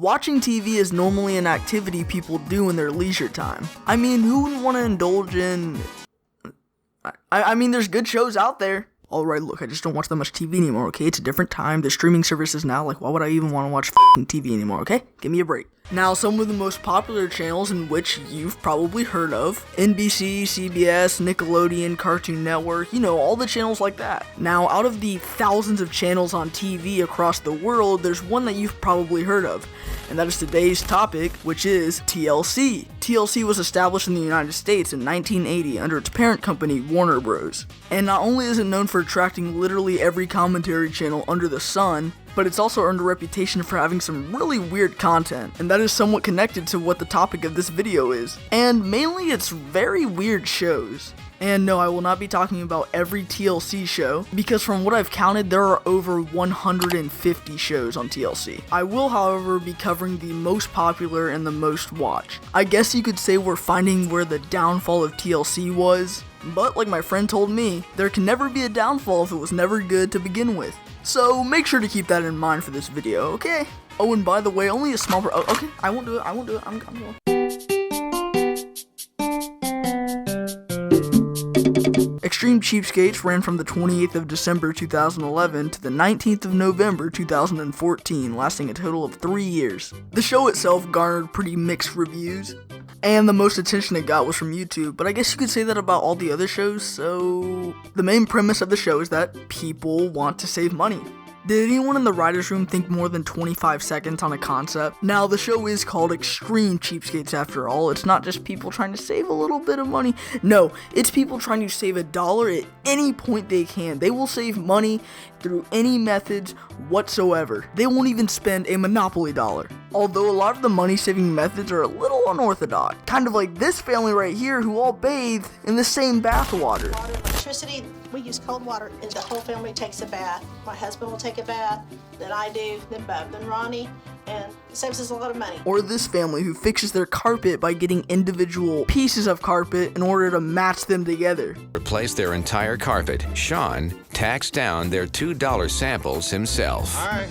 Watching TV is normally an activity people do in their leisure time. I mean, who wouldn't want to indulge in... I mean, there's good shows out there. Alright, look, I just don't watch that much TV anymore, okay? It's a different time. There's streaming services now. Like, why would I even want to watch f***ing TV anymore, okay? Give me a break. Now, some of the most popular channels in which you've probably heard of: NBC, CBS, Nickelodeon, Cartoon Network, you know, all the channels like that. Now, out of the thousands of channels on TV across the world, there's one that you've probably heard of, and that is today's topic, which is TLC. TLC was established in the United States in 1980 under its parent company, Warner Bros. And not only is it known for attracting literally every commentary channel under the sun, but it's also earned a reputation for having some really weird content, and that is somewhat connected to what the topic of this video is. And mainly it's very weird shows. And no, I will not be talking about every TLC show, because from what I've counted, there are over 150 shows on TLC. I will, however, be covering the most popular and the most watched. I guess you could say we're finding where the downfall of TLC was, but like my friend told me, there can never be a downfall if it was never good to begin with. So make sure to keep that in mind for this video, okay? Oh, and by the way, only a small okay, I won't do it, I'm going. Extreme Cheapskates ran from the 28th of December 2011 to the 19th of November 2014, lasting a total of 3 years. The show itself garnered pretty mixed reviews, and the most attention it got was from YouTube, but I guess you could say that about all the other shows. So the main premise of the show is that people want to save money. Did anyone in the writer's room think more than 25 seconds on a concept? Now, the show is called Extreme Cheapskates after all. It's not just people trying to save a little bit of money. No, it's people trying to save $1 at any point they can. They will save money through any methods whatsoever. They won't even spend a Monopoly dollar. Although a lot of the money-saving methods are a little unorthodox. Kind of like this family right here who all bathe in the same bath water. Electricity, we use cold water, and the whole family takes a bath. My husband will take a bath, then I do, then Bub, then Ronnie, and it saves us a lot of money. Or this family who fixes their carpet by getting individual pieces of carpet in order to match them together. Replace their entire carpet. Sean tacks down their $2 samples himself. All right.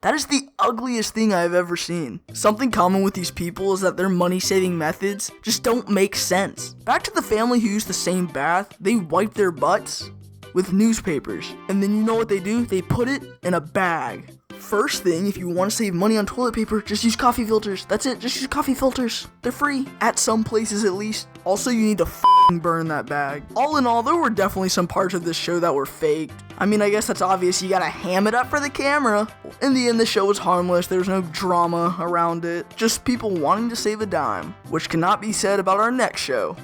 That is the ugliest thing I've ever seen. Something common with these people is that their money-saving methods just don't make sense. Back to the family who used the same bath, they wipe their butts with newspapers. And then you know what they do? They put it in a bag. First thing, if you want to save money on toilet paper, just use coffee filters. That's it, just use coffee filters. They're free, at some places at least. Also, you need to burn that bag. All in all, there were definitely some parts of this show that were faked. I mean, I guess that's obvious, you gotta ham it up for the camera. In the end, the show was harmless, there was no drama around it. Just people wanting to save a dime, which cannot be said about our next show.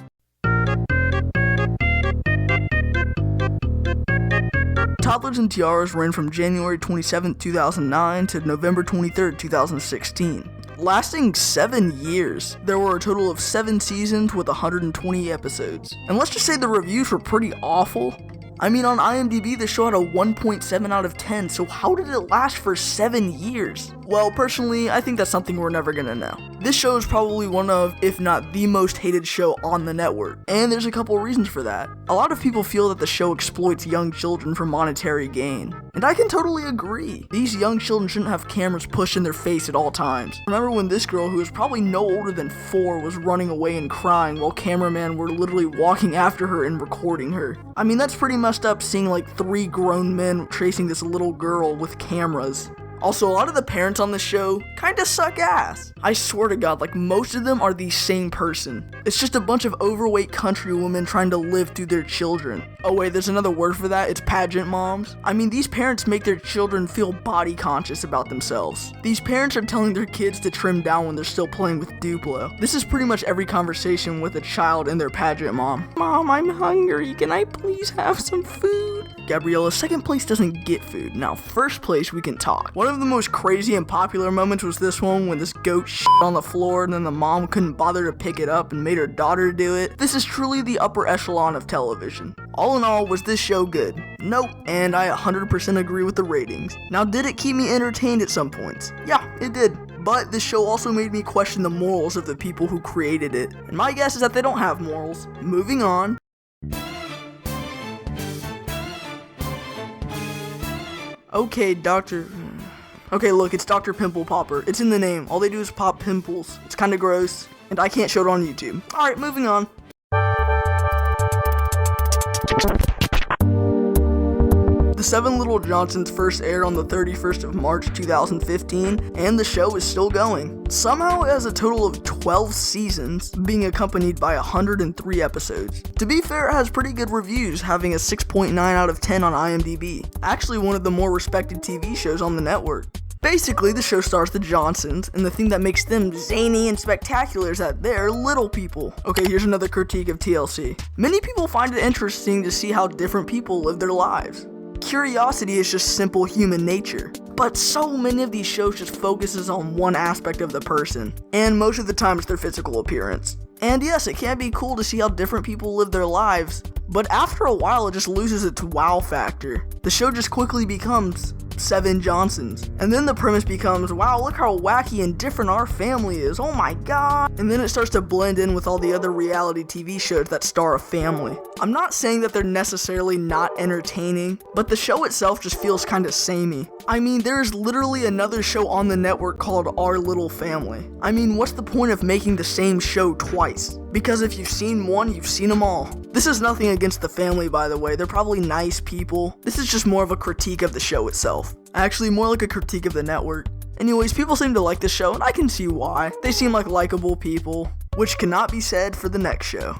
Toddlers and Tiaras ran from January 27, 2009 to November 23, 2016. Lasting 7 years, there were a total of 7 seasons with 120 episodes. And let's just say the reviews were pretty awful. I mean, on IMDb, the show had a 1.7 out of 10, so how did it last for 7 years? Well, personally, I think that's something we're never gonna know. This show is probably one of, if not the most hated show on the network, and there's a couple reasons for that. A lot of people feel that the show exploits young children for monetary gain, and I can totally agree. These young children shouldn't have cameras pushed in their face at all times. Remember when this girl, who was probably no older than 4, was running away and crying while cameramen were literally walking after her and recording her? I mean, that's pretty messed up, seeing like 3 grown men chasing this little girl with cameras. Also, a lot of the parents on the show kinda suck ass. I swear to God, like most of them are the same person. It's just a bunch of overweight country women trying to live through their children. Oh wait, there's another word for that, it's pageant moms. I mean, these parents make their children feel body conscious about themselves. These parents are telling their kids to trim down when they're still playing with Duplo. This is pretty much every conversation with a child and their pageant mom. Mom, I'm hungry, can I please have some food? Gabriella, second place doesn't get food. Now, first place, we can talk. One of the most crazy and popular moments was this one when this goat shit on the floor and then the mom couldn't bother to pick it up and made her daughter do it. This is truly the upper echelon of television. All in all, was this show good? Nope, and I 100% agree with the ratings. Now, did it keep me entertained at some points? Yeah, it did. But this show also made me question the morals of the people who created it. And my guess is that they don't have morals. Moving on. Okay, Doctor... Okay, look, it's Dr. Pimple Popper. It's in the name. All they do is pop pimples. It's kind of gross, and I can't show it on YouTube. Alright, moving on. The Seven Little Johnsons first aired on the 31st of March 2015, and the show is still going. Somehow it has a total of 12 seasons, being accompanied by 103 episodes. To be fair, it has pretty good reviews, having a 6.9 out of 10 on IMDb. Actually one of the more respected TV shows on the network. Basically, the show stars the Johnsons, and the thing that makes them zany and spectacular is that they're little people. Okay, here's another critique of TLC. Many people find it interesting to see how different people live their lives. Curiosity is just simple human nature, but so many of these shows just focuses on one aspect of the person, and most of the time it's their physical appearance. And yes, it can be cool to see how different people live their lives, but after a while it just loses its wow factor. The show just quickly becomes Seven Johnsons, and then the premise becomes, wow, look how wacky and different our family is, oh my god, and then it starts to blend in with all the other reality TV shows that star a family. I'm not saying that they're necessarily not entertaining, but the show itself just feels kinda samey. I mean, there's literally another show on the network called Our Little Family. I mean, what's the point of making the same show twice? Because if you've seen one, you've seen them all. This is nothing against the family, by the way. They're probably nice people. This is just more of a critique of the show itself. Actually, more like a critique of the network. Anyways, people seem to like the show, and I can see why. They seem like likable people, which cannot be said for the next show.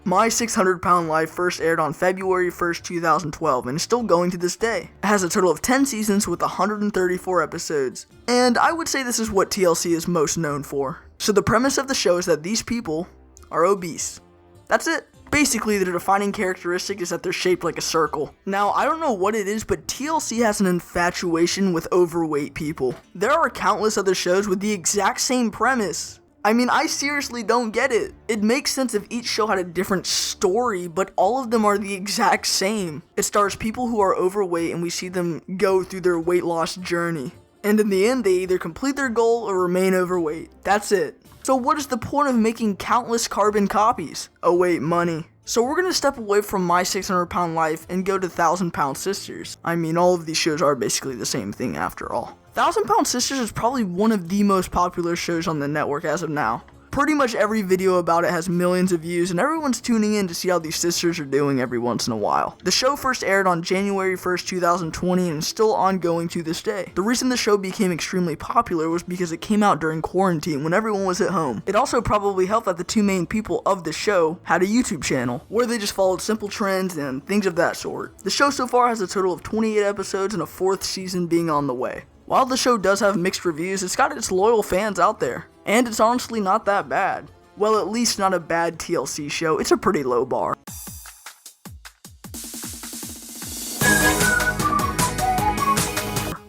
My 600-Pound Life first aired on February 1st, 2012, and is still going to this day. It has a total of 10 seasons with 134 episodes, and I would say this is what TLC is most known for. So the premise of the show is that these people are obese. That's it. Basically, their defining characteristic is that they're shaped like a circle. Now, I don't know what it is, but TLC has an infatuation with overweight people. There are countless other shows with the exact same premise. I mean, I seriously don't get it. It makes sense if each show had a different story, but all of them are the exact same. It stars people who are overweight and we see them go through their weight loss journey. And in the end, they either complete their goal or remain overweight. That's it. So what is the point of making countless carbon copies? Oh wait, money. So we're gonna step away from My 600-Pound Life and go to 1,000-Pound Sisters. I mean, all of these shows are basically the same thing after all. 1,000-Pound Sisters is probably one of the most popular shows on the network as of now. Pretty much every video about it has millions of views, and everyone's tuning in to see how these sisters are doing every once in a while. The show first aired on January 1st, 2020, and is still ongoing to this day. The reason the show became extremely popular was because it came out during quarantine when everyone was at home. It also probably helped that the two main people of the show had a YouTube channel, where they just followed simple trends and things of that sort. The show so far has a total of 28 episodes and a 4th season being on the way. While the show does have mixed reviews, it's got its loyal fans out there. And it's honestly not that bad. Well, at least not a bad TLC show. It's a pretty low bar.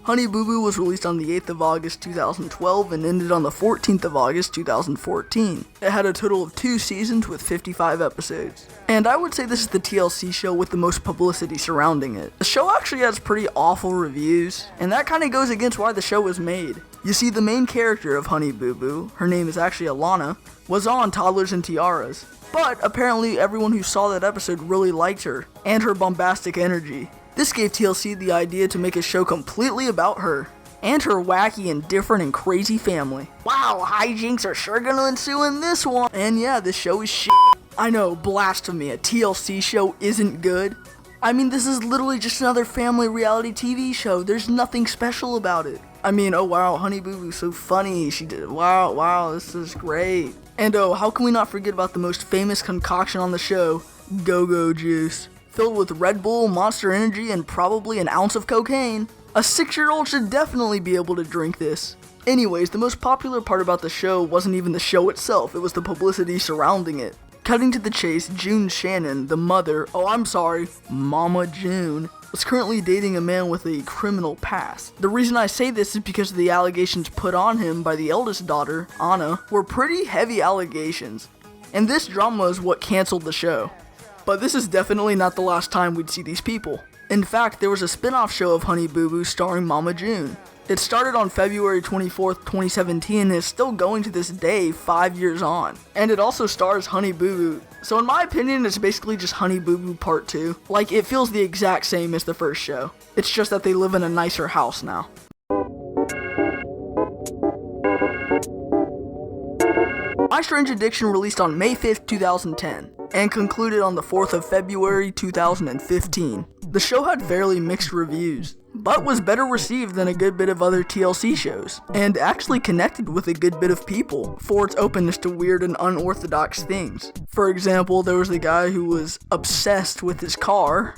Honey Boo Boo was released on the 8th of August 2012 and ended on the 14th of August 2014. It had a total of 2 seasons with 55 episodes. And I would say this is the TLC show with the most publicity surrounding it. The show actually has pretty awful reviews, and that kind of goes against why the show was made. You see, the main character of Honey Boo Boo, her name is actually Alana, was on Toddlers and Tiaras. But apparently everyone who saw that episode really liked her, and her bombastic energy. This gave TLC the idea to make a show completely about her, and her wacky and different and crazy family. Wow, hijinks are sure gonna ensue in this one. And yeah, this show is shit. I know, blasphemy, a TLC show isn't good. I mean, this is literally just another family reality TV show. There's nothing special about it. I mean, oh wow, Honey Boo Boo's so funny. She did, wow, this is great. And oh, how can we not forget about the most famous concoction on the show, Go-Go Juice. Filled with Red Bull, Monster Energy, and probably an ounce of cocaine. A 6-year-old should definitely be able to drink this. Anyways, the most popular part about the show wasn't even the show itself, it was the publicity surrounding it. Cutting to the chase, June Shannon, the mother, Mama June, was currently dating a man with a criminal past. The reason I say this is because the allegations put on him by the eldest daughter, Anna, were pretty heavy allegations. And this drama is what canceled the show. But this is definitely not the last time we'd see these people. In fact, there was a spin-off show of Honey Boo Boo starring Mama June. It started on February 24th, 2017 and is still going to this day 5 years on. And it also stars Honey Boo Boo So in my opinion, it's basically just Honey Boo Boo Part 2. Like, it feels the exact same as the first show. It's just that they live in a nicer house now. My Strange Addiction released on May 5th, 2010, and concluded on the 4th of February, 2015. The show had fairly mixed reviews, but was better received than a good bit of other TLC shows, and actually connected with a good bit of people for its openness to weird and unorthodox things. For example, there was the guy who was obsessed with his car.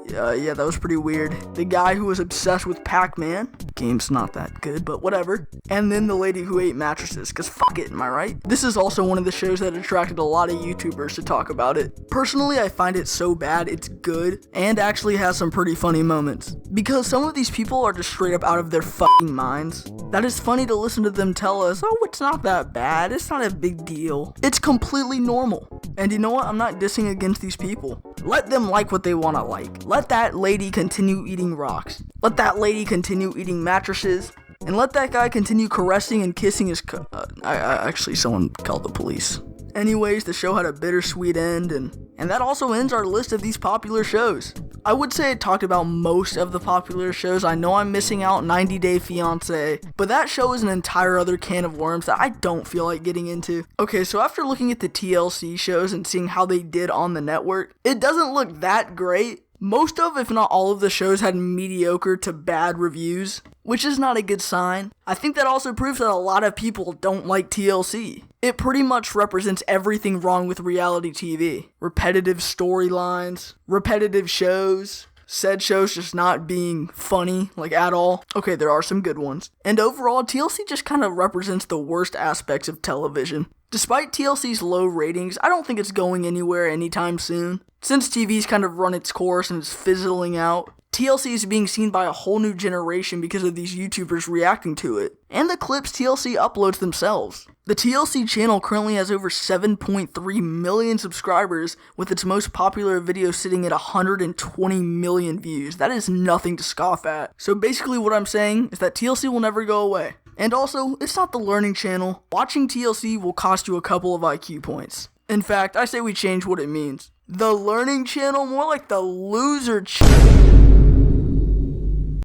Yeah, that was pretty weird. The guy who was obsessed with Pac-Man. Game's not that good, but whatever. And then the lady who ate mattresses, cause fuck it, am I right? This is also one of the shows that attracted a lot of YouTubers to talk about it. Personally, I find it so bad it's good, and actually has some pretty funny moments. Because some of these people are just straight up out of their fucking minds. That is funny to listen to them tell us, oh, it's not that bad, it's not a big deal. It's completely normal. And you know what, I'm not dissing against these people. Let them like what they wanna like. Let that lady continue eating rocks. Let that lady continue eating mattresses. And let that guy continue caressing and kissing his actually, someone called the police. Anyways, the show had a bittersweet end, and that also ends our list of these popular shows. I would say it talked about most of the popular shows. I know I'm missing out 90 Day Fiancé, but that show is an entire other can of worms that I don't feel like getting into. Okay, so after looking at the TLC shows and seeing how they did on the network, it doesn't look that great. Most of, if not all of the shows had mediocre to bad reviews, which is not a good sign. I think that also proves that a lot of people don't like TLC. It pretty much represents everything wrong with reality TV. Repetitive storylines, repetitive shows, said shows just not being funny, like at all. Okay, there are some good ones. And overall, TLC just kind of represents the worst aspects of television. Despite TLC's low ratings, I don't think it's going anywhere anytime soon. Since TV's kind of run its course and is fizzling out, TLC is being seen by a whole new generation because of these YouTubers reacting to it, and the clips TLC uploads themselves. The TLC channel currently has over 7.3 million subscribers, with its most popular video sitting at 120 million views. That is nothing to scoff at. So basically what I'm saying is that TLC will never go away. And also, it's not the learning channel. Watching TLC will cost you a couple of IQ points. In fact, I say we change what it means. The learning channel, more like the loser channel.